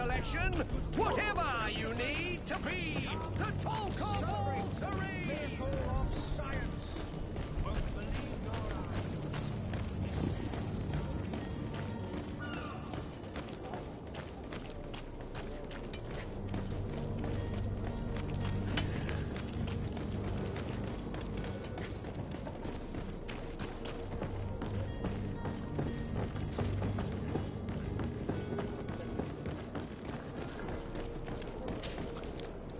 selection. Whatever you need to be the talk of all Serene. Miracle of science. Won't believe your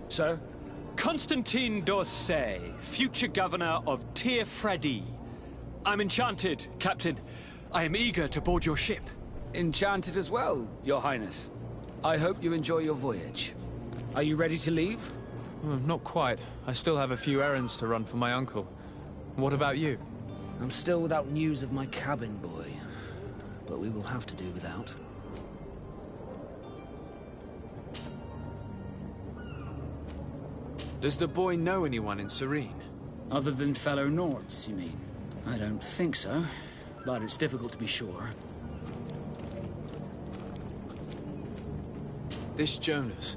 Sir? Constantine d'Orsay, future governor of pt3. I'm enchanted, Captain. I am eager to board your ship. Enchanted as well, Your Highness. I hope you enjoy your voyage. Are you ready to leave? Not quite. I still have a few errands to run for my uncle. What about you? I'm still without news of my cabin boy, but we will have to do without. Does the boy know anyone in Serene? Other than fellow Nords, you mean? I don't think so, but it's difficult to be sure. This Jonas,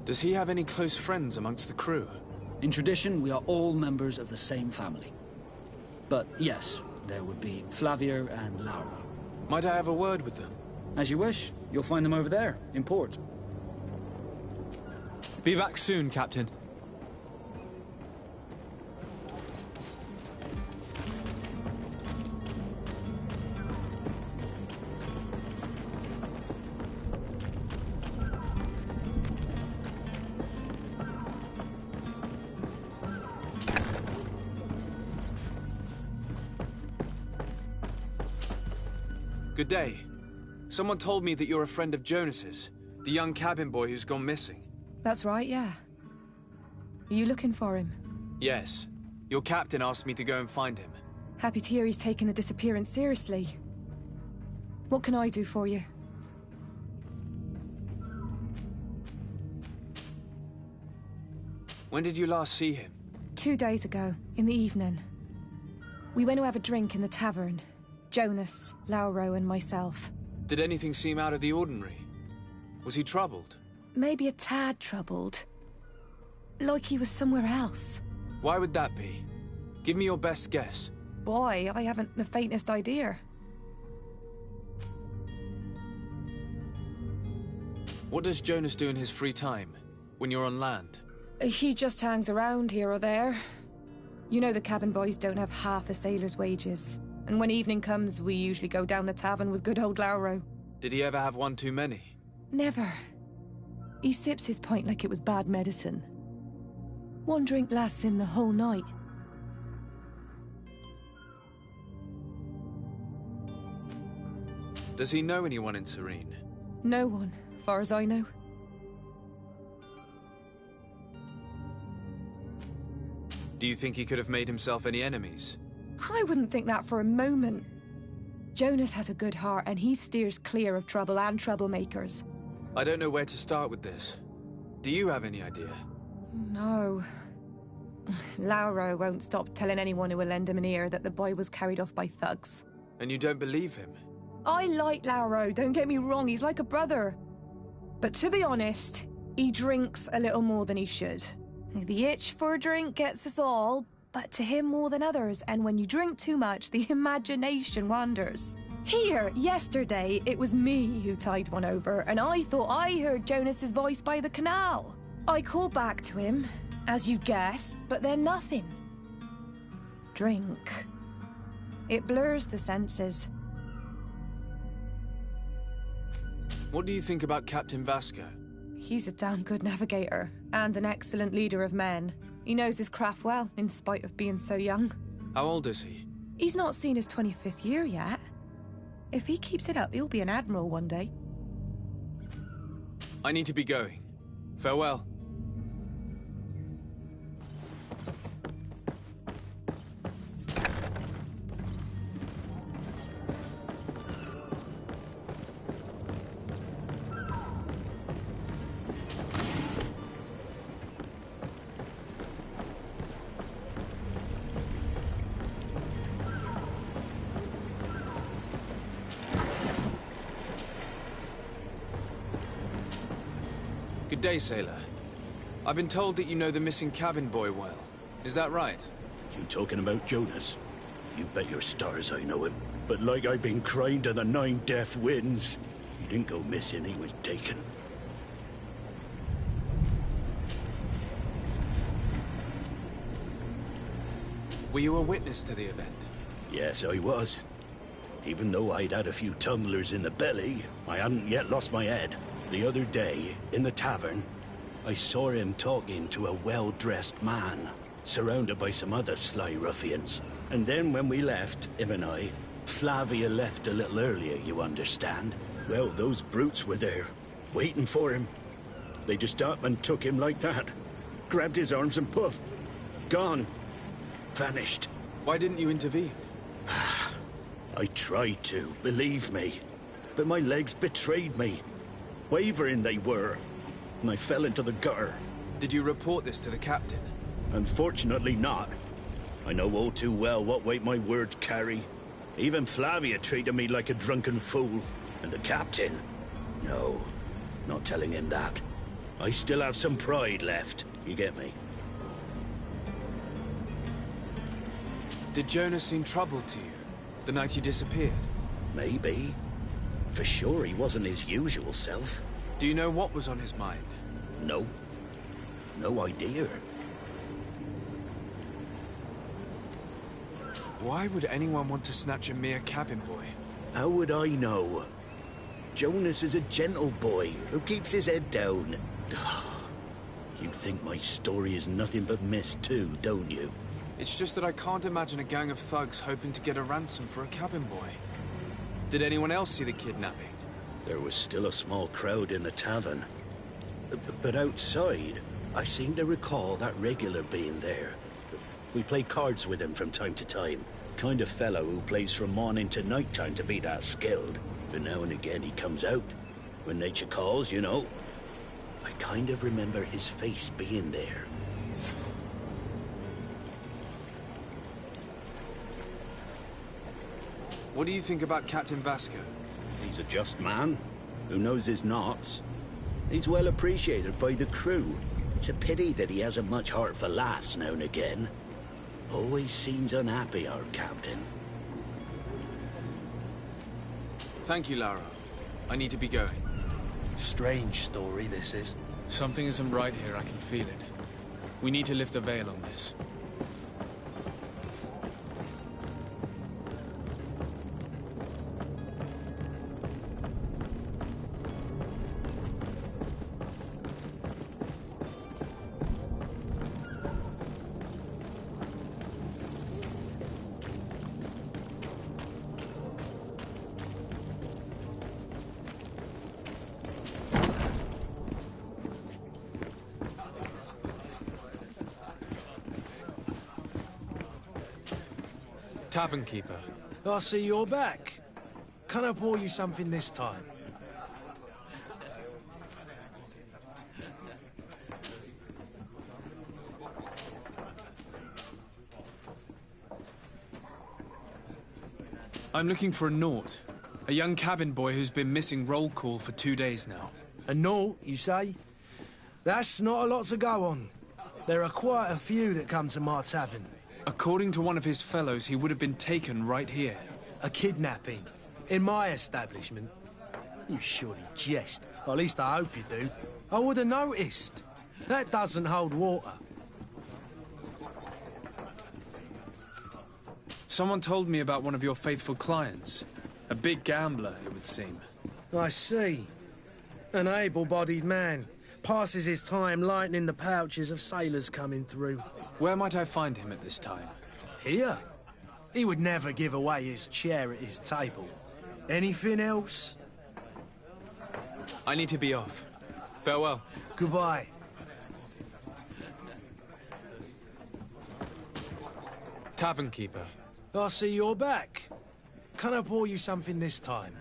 does he have any close friends amongst the crew? In tradition, we are all members of the same family. But yes, there would be Flavia and Laura. Might I have a word with them? As you wish. You'll find them over there, in port. Be back soon, Captain. Good day. Someone told me that you're a friend of Jonas's, the young cabin boy who's gone missing. That's right, yeah. Are you looking for him? Yes. Your captain asked me to go and find him. Happy to hear he's taken the disappearance seriously. What can I do for you? When did you last see him? 2 days ago, in the evening. We went to have a drink in the tavern. Jonas, Lauro and myself. Did anything seem out of the ordinary? Was he troubled? Maybe a tad troubled. Like he was somewhere else. Why would that be? Give me your best guess. Boy, I haven't the faintest idea. What does Jonas do in his free time, when you're on land? He just hangs around here or there. You know the cabin boys don't have half a sailor's wages. And when evening comes, we usually go down the tavern with good old Lauro. Did he ever have one too many? Never. He sips his pint like it was bad medicine. One drink lasts him the whole night. Does he know anyone in Serene? No one, far as I know. Do you think he could have made himself any enemies? I wouldn't think that for a moment. Jonas has a good heart and he steers clear of trouble and troublemakers. I don't know where to start with this. Do you have any idea? No. Lauro won't stop telling anyone who will lend him an ear that the boy was carried off by thugs. And you don't believe him? I like Lauro, don't get me wrong, he's like a brother. But to be honest, he drinks a little more than he should. The itch for a drink gets us all, but to him more than others, and when you drink too much, the imagination wanders. Here, yesterday, it was me who tied one over, and I thought I heard Jonas's voice by the canal. I called back to him, as you guessed, but then nothing. Drink. It blurs the senses. What do you think about Captain Vasco? He's a damn good navigator, and an excellent leader of men. He knows his craft well, in spite of being so young. How old is he? He's not seen his 25th year yet. If he keeps it up, he'll be an admiral one day. I need to be going. Farewell. Good day, sailor. I've been told that you know the missing cabin boy well. Is that right? You talking about Jonas? You bet your stars I know him. But like I've been crying to the 9 deaf winds, he didn't go missing, he was taken. Were you a witness to the event? Yes, I was. Even though I'd had a few tumblers in the belly, I hadn't yet lost my head. The other day, in the tavern, I saw him talking to a well-dressed man, surrounded by some other sly ruffians. And then when we left, him and I, Flavia left a little earlier, you understand. Well, those brutes were there, waiting for him. They just up and took him like that. Grabbed his arms and poof. Gone. Vanished. Why didn't you intervene? I tried to, believe me. But my legs betrayed me. Wavering they were. And I fell into the gutter. Did you report this to the captain? Unfortunately not. I know all too well what weight my words carry. Even Flavia treated me like a drunken fool. And the captain? No, not telling him that. I still have some pride left, you get me? Did Jonas seem troubled to you, the night you disappeared? Maybe. For sure he wasn't his usual self. Do you know what was on his mind? No. No idea. Why would anyone want to snatch a mere cabin boy? How would I know? Jonas is a gentle boy who keeps his head down. You think my story is nothing but mist too, don't you? It's just that I can't imagine a gang of thugs hoping to get a ransom for a cabin boy. Did anyone else see the kidnapping? There was still a small crowd in the tavern. But outside, I seem to recall that regular being there. We play cards with him from time to time. Kind of fellow who plays from morning to night time to be that skilled. But now and again he comes out. When nature calls, you know. I kind of remember his face being there. What do you think about Captain Vasco? He's a just man, who knows his knots. He's well appreciated by the crew. It's a pity that he hasn't much heart for lass now and again. Always seems unhappy, our captain. Thank you, Lara. I need to be going. Strange story, this is. Something isn't right here, I can feel it. We need to lift the veil on this. Tavern keeper. I see you're back. Can I pour you something this time? I'm looking for a Naut. A young cabin boy who's been missing roll call for 2 days now. A Naut, you say? That's not a lot to go on. There are quite a few that come to my tavern. According to one of his fellows, he would have been taken right here. A kidnapping? In my establishment? You surely jest. Or at least I hope you do. I would have noticed. That doesn't hold water. Someone told me about one of your faithful clients. A big gambler, it would seem. I see. An able-bodied man. Passes his time lightening the pouches of sailors coming through. Where might I find him at this time? Here? He would never give away his chair at his table. Anything else? I need to be off. Farewell. Goodbye. Tavern keeper. I see you're back. Can I pour you something this time?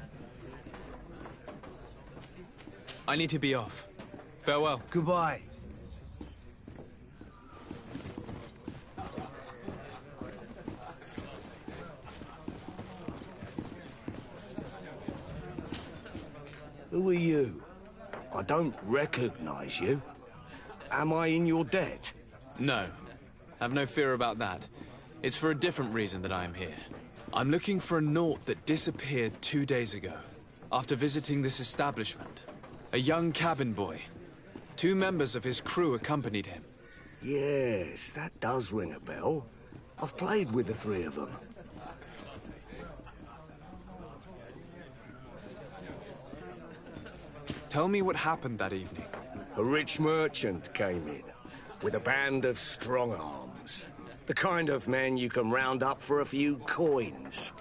I need to be off. Farewell. Goodbye. Who are you? I don't recognize you. Am I in your debt? No. Have no fear about that. It's for a different reason that I am here. I'm looking for a Naut that disappeared 2 days ago, after visiting this establishment. A young cabin boy. 2 members of his crew accompanied him. Yes, that does ring a bell. I've played with the 3 of them. Tell me what happened that evening. A rich merchant came in, with a band of strong arms. The kind of men you can round up for a few coins,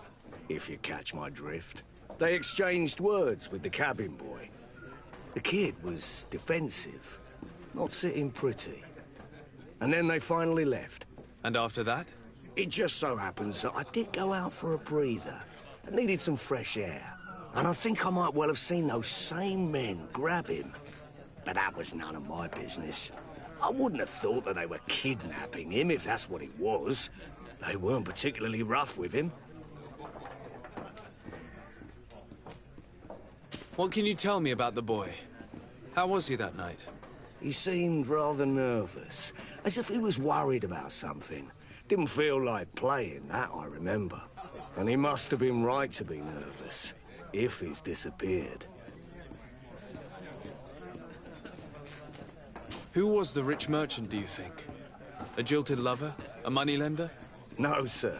if you catch my drift. They exchanged words with the cabin boy. The kid was defensive, not sitting pretty. And then they finally left. And after that? It just so happens that I did go out for a breather. I needed some fresh air. And I think I might well have seen those same men grab him. But that was none of my business. I wouldn't have thought that they were kidnapping him, if that's what it was. They weren't particularly rough with him. What can you tell me about the boy? How was he that night? He seemed rather nervous, as if he was worried about something. Didn't feel like playing, that I remember. And he must have been right to be nervous, if he's disappeared. Who was the rich merchant, do you think? A jilted lover? A moneylender? No, sir.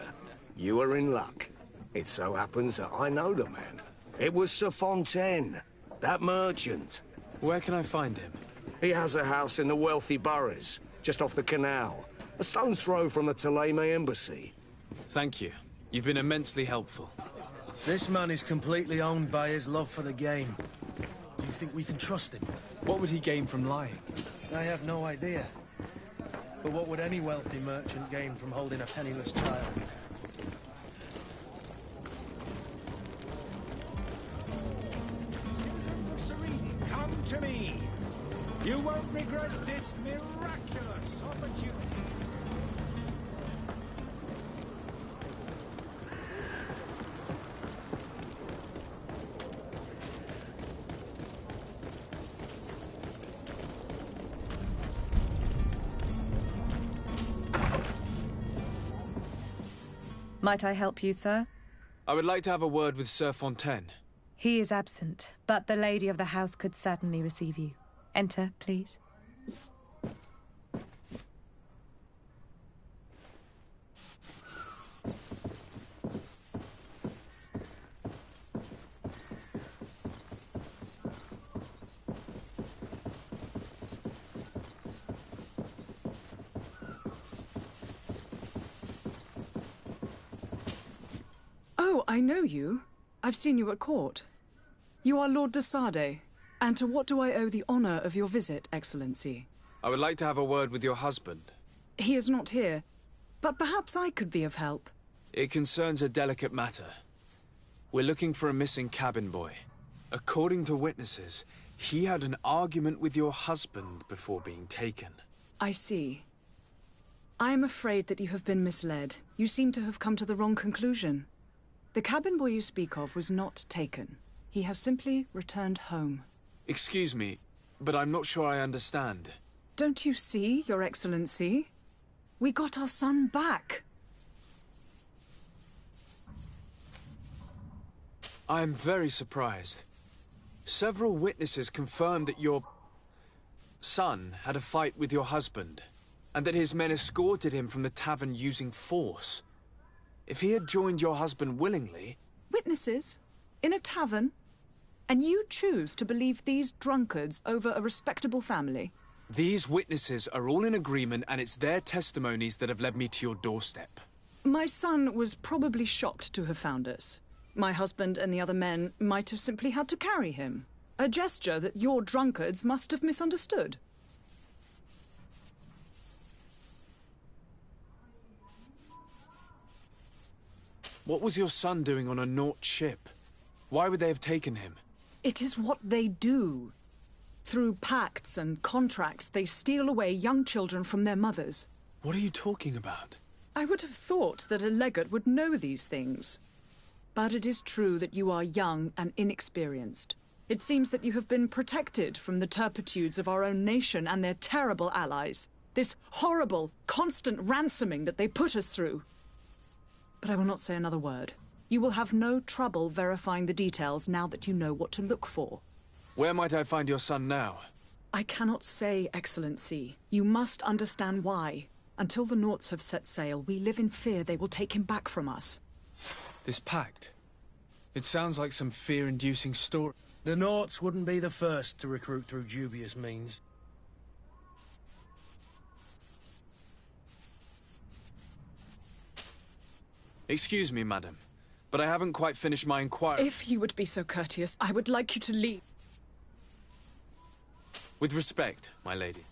You are in luck. It so happens that I know the man. It was Sir Fontaine, that merchant. Where can I find him? He has a house in the wealthy boroughs, just off the canal. A stone's throw from the Theleme embassy. Thank you. You've been immensely helpful. This man is completely owned by his love for the game. Do you think we can trust him? What would he gain from lying? I have no idea. But what would any wealthy merchant gain from holding a penniless child? Citizens of Serene, come to me. You won't regret this miraculous opportunity. Might I help you, sir? I would like to have a word with Sir Fontaine. He is absent, but the lady of the house could certainly receive you. Enter, please. Oh, I know you. I've seen you at court. You are Lord de Sade. And to what do I owe the honor of your visit, Excellency? I would like to have a word with your husband. He is not here, but perhaps I could be of help. It concerns a delicate matter. We're looking for a missing cabin boy. According to witnesses, he had an argument with your husband before being taken. I see. I am afraid that you have been misled. You seem to have come to the wrong conclusion. The cabin boy you speak of was not taken. He has simply returned home. Excuse me, but I'm not sure I understand. Don't you see, Your Excellency? We got our son back. I am very surprised. Several witnesses confirmed that your son had a fight with your husband, and that his men escorted him from the tavern using force. If he had joined your husband willingly... Witnesses? In a tavern? And you choose to believe these drunkards over a respectable family? These witnesses are all in agreement, and it's their testimonies that have led me to your doorstep. My son was probably shocked to have found us. My husband and the other men might have simply had to carry him. A gesture that your drunkards must have misunderstood. What was your son doing on a Naut ship? Why would they have taken him? It is what they do. Through pacts and contracts, they steal away young children from their mothers. What are you talking about? I would have thought that a legate would know these things. But it is true that you are young and inexperienced. It seems that you have been protected from the turpitudes of our own nation and their terrible allies. This horrible, constant ransoming that they put us through. But I will not say another word. You will have no trouble verifying the details now that you know what to look for. Where might I find your son now? I cannot say, Excellency. You must understand why. Until the Norts have set sail, we live in fear they will take him back from us. This pact. It sounds like some fear-inducing story. The Norts wouldn't be the first to recruit through dubious means. Excuse me, madam, but I haven't quite finished my inquiry. If you would be so courteous, I would like you to leave. With respect, my lady.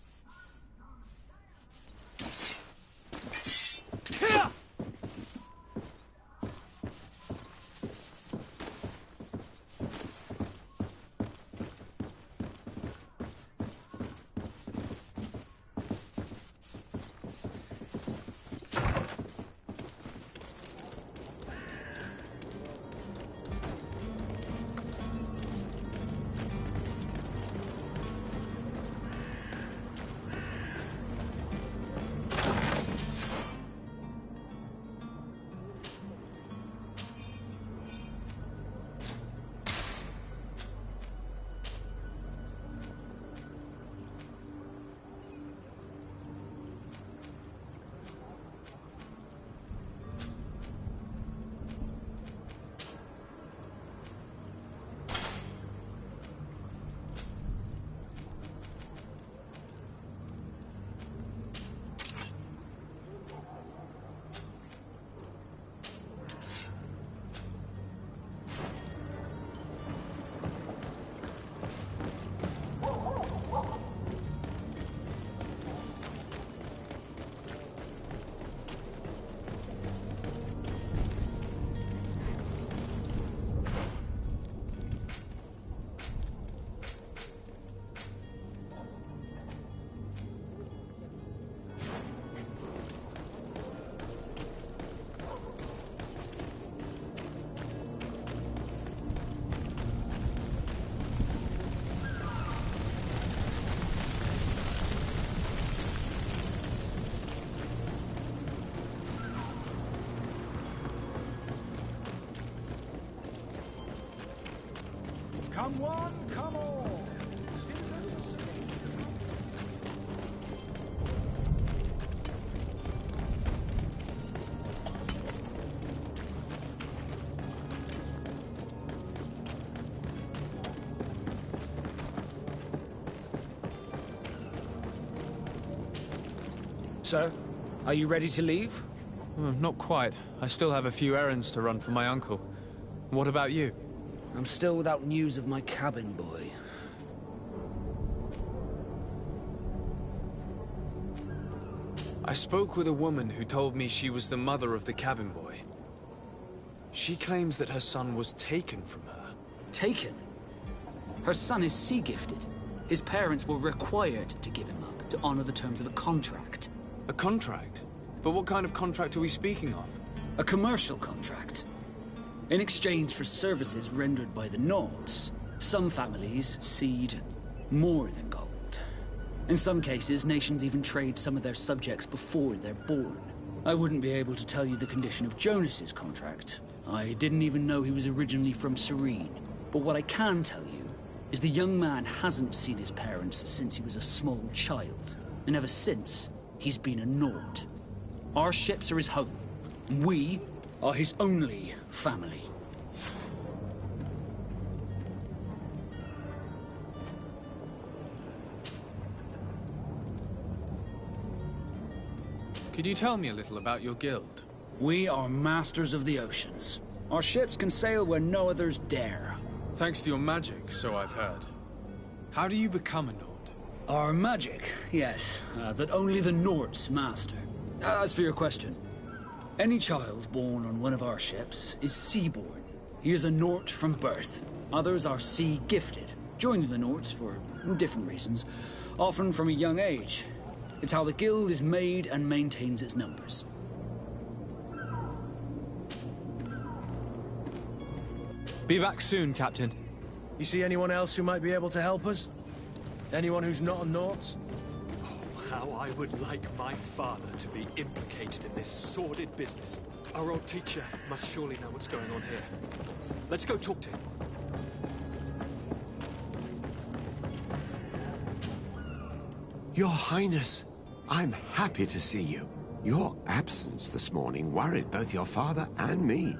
Come one, come all. Citizens. Sir, are you ready to leave? Not quite. I still have a few errands to run for my uncle. What about you? I'm still without news of my cabin boy. I spoke with a woman who told me she was the mother of the cabin boy. She claims that her son was taken from her. Taken? Her son is sea-gifted. His parents were required to give him up to honor the terms of a contract. A contract? But what kind of contract are we speaking of? A commercial contract. In exchange for services rendered by the Nords, some families cede more than gold. In some cases, nations even trade some of their subjects before they're born. I wouldn't be able to tell you the condition of Jonas's contract. I didn't even know he was originally from Serene. But what I can tell you is the young man hasn't seen his parents since he was a small child. And ever since, he's been a Nord. Our ships are his home, and we are his only family. Could you tell me a little about your guild? We are masters of the oceans. Our ships can sail where no others dare. Thanks to your magic, so I've heard. How do you become a Nord? Our magic, yes, that only the Nords master. As for your question, any child born on one of our ships is sea-born. He is a Nord from birth. Others are sea-gifted, joining the Nords for different reasons, often from a young age. It's how the guild is made and maintains its numbers. Be back soon, Captain. You see anyone else who might be able to help us? Anyone who's not a Naut? Oh, how I would like my father to be implicated in this sordid business. Our old teacher must surely know what's going on here. Let's go talk to him. Your Highness, I'm happy to see you. Your absence this morning worried both your father and me.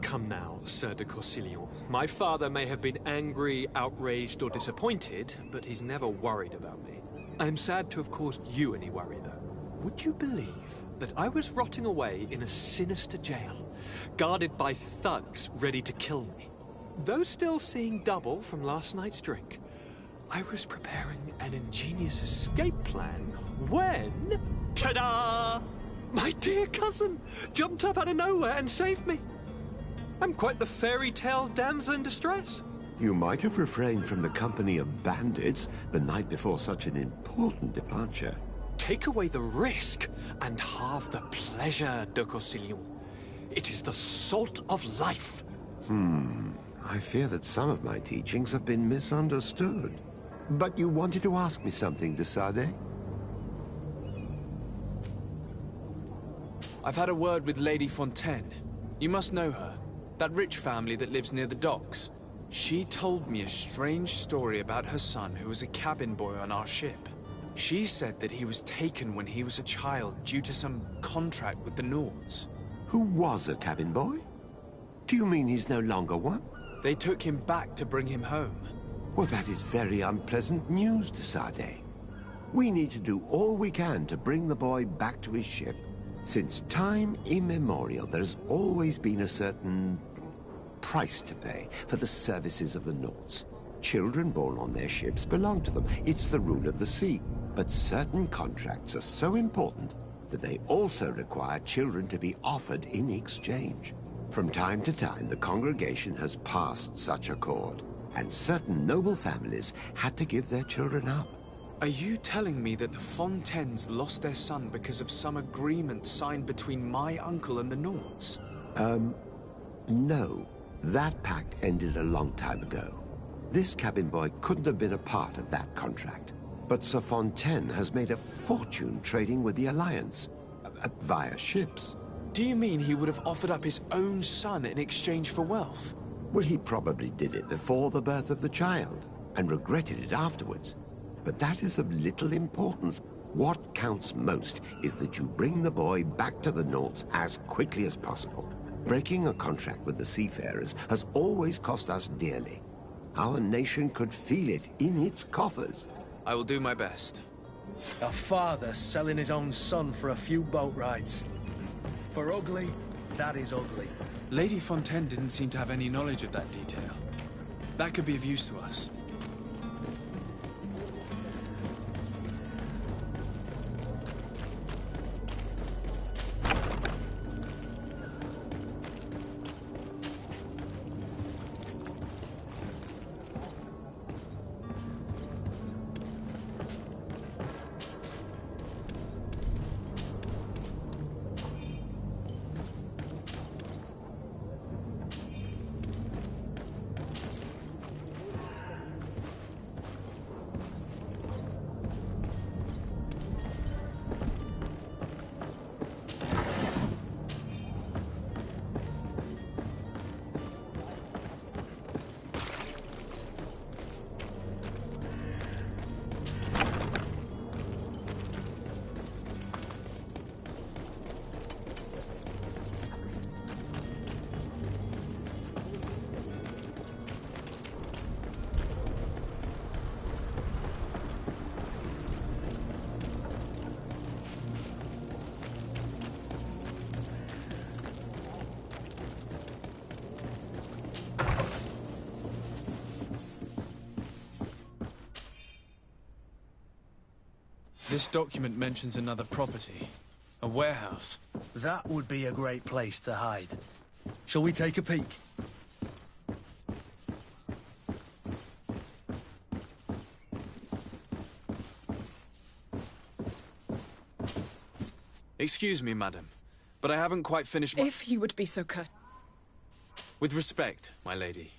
Come now, Sir de Corsillon. My father may have been angry, outraged, or disappointed, but he's never worried about me. I'm sad to have caused you any worry, though. Would you believe that I was rotting away in a sinister jail, guarded by thugs ready to kill me? Though still seeing double from last night's drink, I was preparing an ingenious escape plan when... ta-da! My dear cousin jumped up out of nowhere and saved me. I'm quite the fairy tale damsel in distress. You might have refrained from the company of bandits the night before such an important departure. Take away the risk and halve the pleasure, de Corsillon. It is the salt of life. I fear that some of my teachings have been misunderstood. But you wanted to ask me something, de Sade? I've had a word with Lady Fontaine. You must know her. That rich family that lives near the docks. She told me a strange story about her son who was a cabin boy on our ship. She said that he was taken when he was a child due to some contract with the Nords. Who was a cabin boy? Do you mean he's no longer one? They took him back to bring him home. Well, that is very unpleasant news, de Sade. We need to do all we can to bring the boy back to his ship. Since time immemorial, there's always been a certain price to pay for the services of the Nords. Children born on their ships belong to them. It's the rule of the sea. But certain contracts are so important that they also require children to be offered in exchange. From time to time, the congregation has passed such accord, and certain noble families had to give their children up. Are you telling me that the Fontaines lost their son because of some agreement signed between my uncle and the Nords? No. That pact ended a long time ago. This cabin boy couldn't have been a part of that contract. But Sir Fontaine has made a fortune trading with the Alliance, via ships. Do you mean he would have offered up his own son in exchange for wealth? Well, he probably did it before the birth of the child, and regretted it afterwards. But that is of little importance. What counts most is that you bring the boy back to the Nords as quickly as possible. Breaking a contract with the seafarers has always cost us dearly. Our nation could feel it in its coffers. I will do my best. A father selling his own son for a few boat rides. For ugly, that is ugly. Lady Fontaine didn't seem to have any knowledge of that detail. That could be of use to us. This document mentions another property. A warehouse. That would be a great place to hide. Shall we take a peek? Excuse me, madam, but I haven't quite finished my... If you would be so kind. With respect, my lady.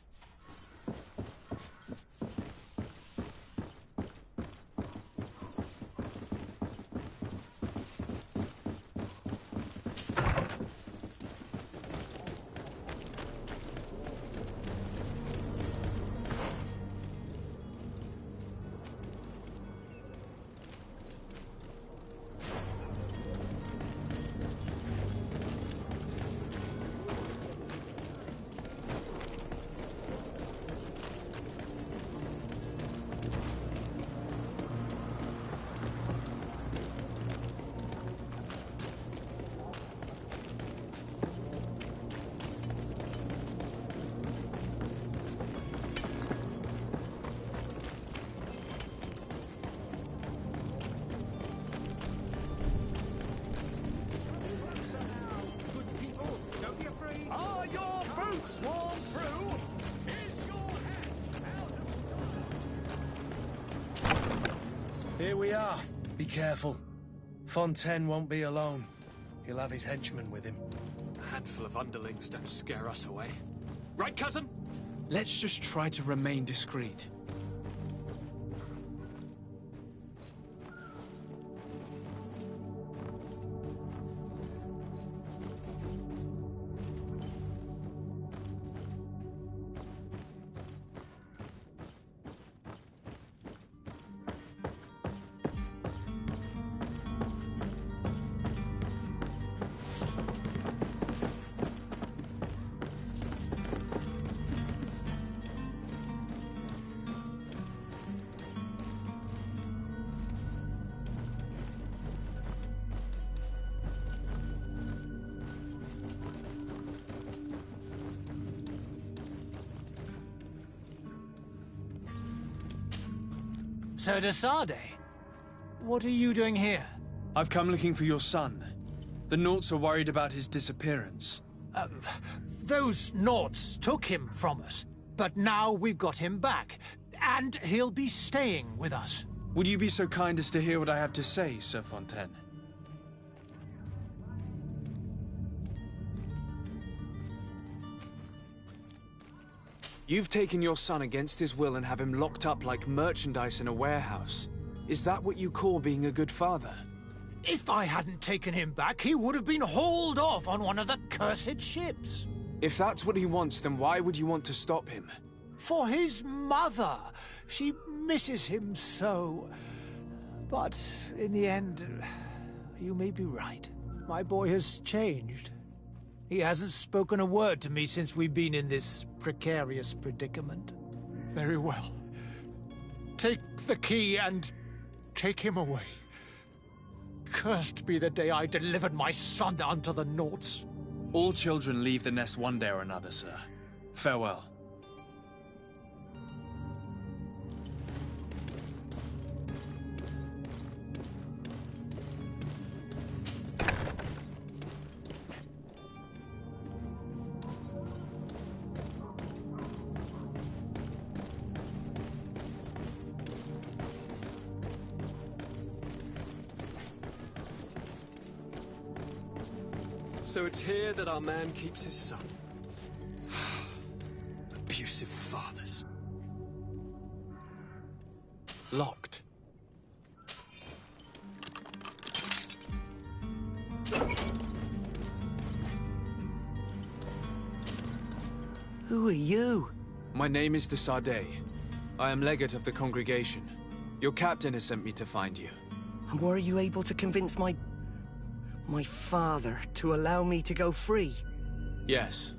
Here we are. Be careful. Fontaine won't be alone. He'll have his henchmen with him. A handful of underlings don't scare us away. Right, cousin? Let's just try to remain discreet. Sir de Sade, what are you doing here? I've come looking for your son. The Naughts are worried about his disappearance. Those Naughts took him from us, but now we've got him back, and he'll be staying with us. Would you be so kind as to hear what I have to say, Sir Fontaine? You've taken your son against his will and have him locked up like merchandise in a warehouse. Is that what you call being a good father? If I hadn't taken him back, he would have been hauled off on one of the cursed ships. If that's what he wants, then why would you want to stop him? For his mother. She misses him so. But in the end, you may be right. My boy has changed. He hasn't spoken a word to me since we've been in this precarious predicament. Very well. Take the key and take him away. Cursed be the day I delivered my son unto the Naughts. All children leave the nest one day or another, sir. Farewell. So it's here that our man keeps his son. Abusive fathers. Locked. Who are you? My name is de Sade. I am legate of the congregation. Your captain has sent me to find you. And were you able to convince my father to allow me to go free? Yes.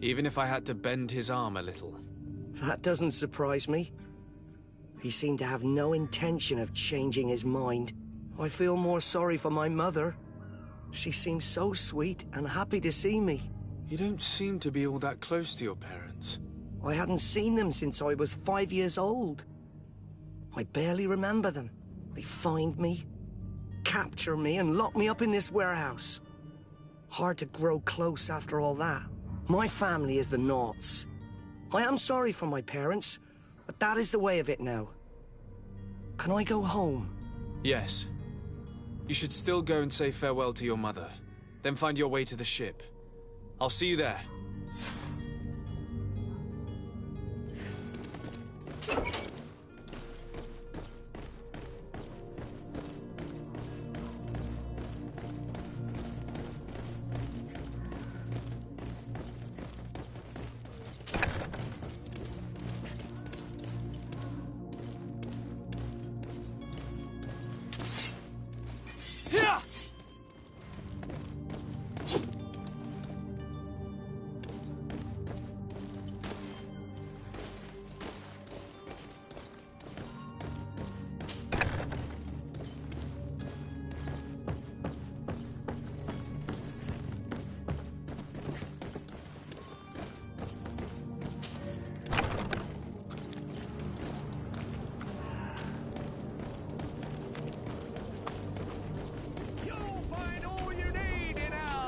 Even if I had to bend his arm a little. That doesn't surprise me. He seemed to have no intention of changing his mind. I feel more sorry for my mother. She seems so sweet and happy to see me. You don't seem to be all that close to your parents. I hadn't seen them since I was 5 years old. I barely remember them. They find me, capture me, and lock me up in this warehouse. Hard to grow close after all that. My family is the Naughts. I am sorry for my parents, but that is the way of it now. Can I go home? Yes. You should still go and say farewell to your mother. Then find your way to the ship. I'll see you there.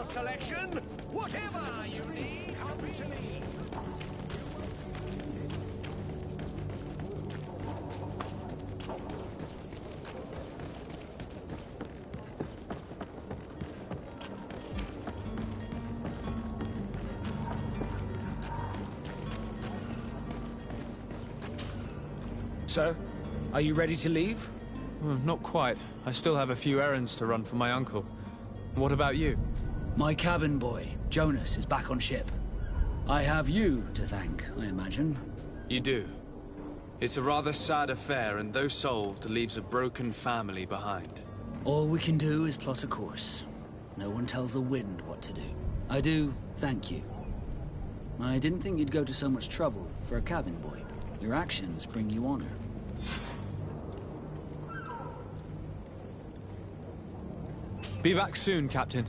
Selection. Whatever you need, come to me. Sir, are you ready to leave? Not quite. I still have a few errands to run for my uncle. What about you? My cabin boy, Jonas, is back on ship. I have you to thank, I imagine. You do. It's a rather sad affair, and though solved, leaves a broken family behind. All we can do is plot a course. No one tells the wind what to do. I do thank you. I didn't think you'd go to so much trouble for a cabin boy. Your actions bring you honor. Be back soon, Captain.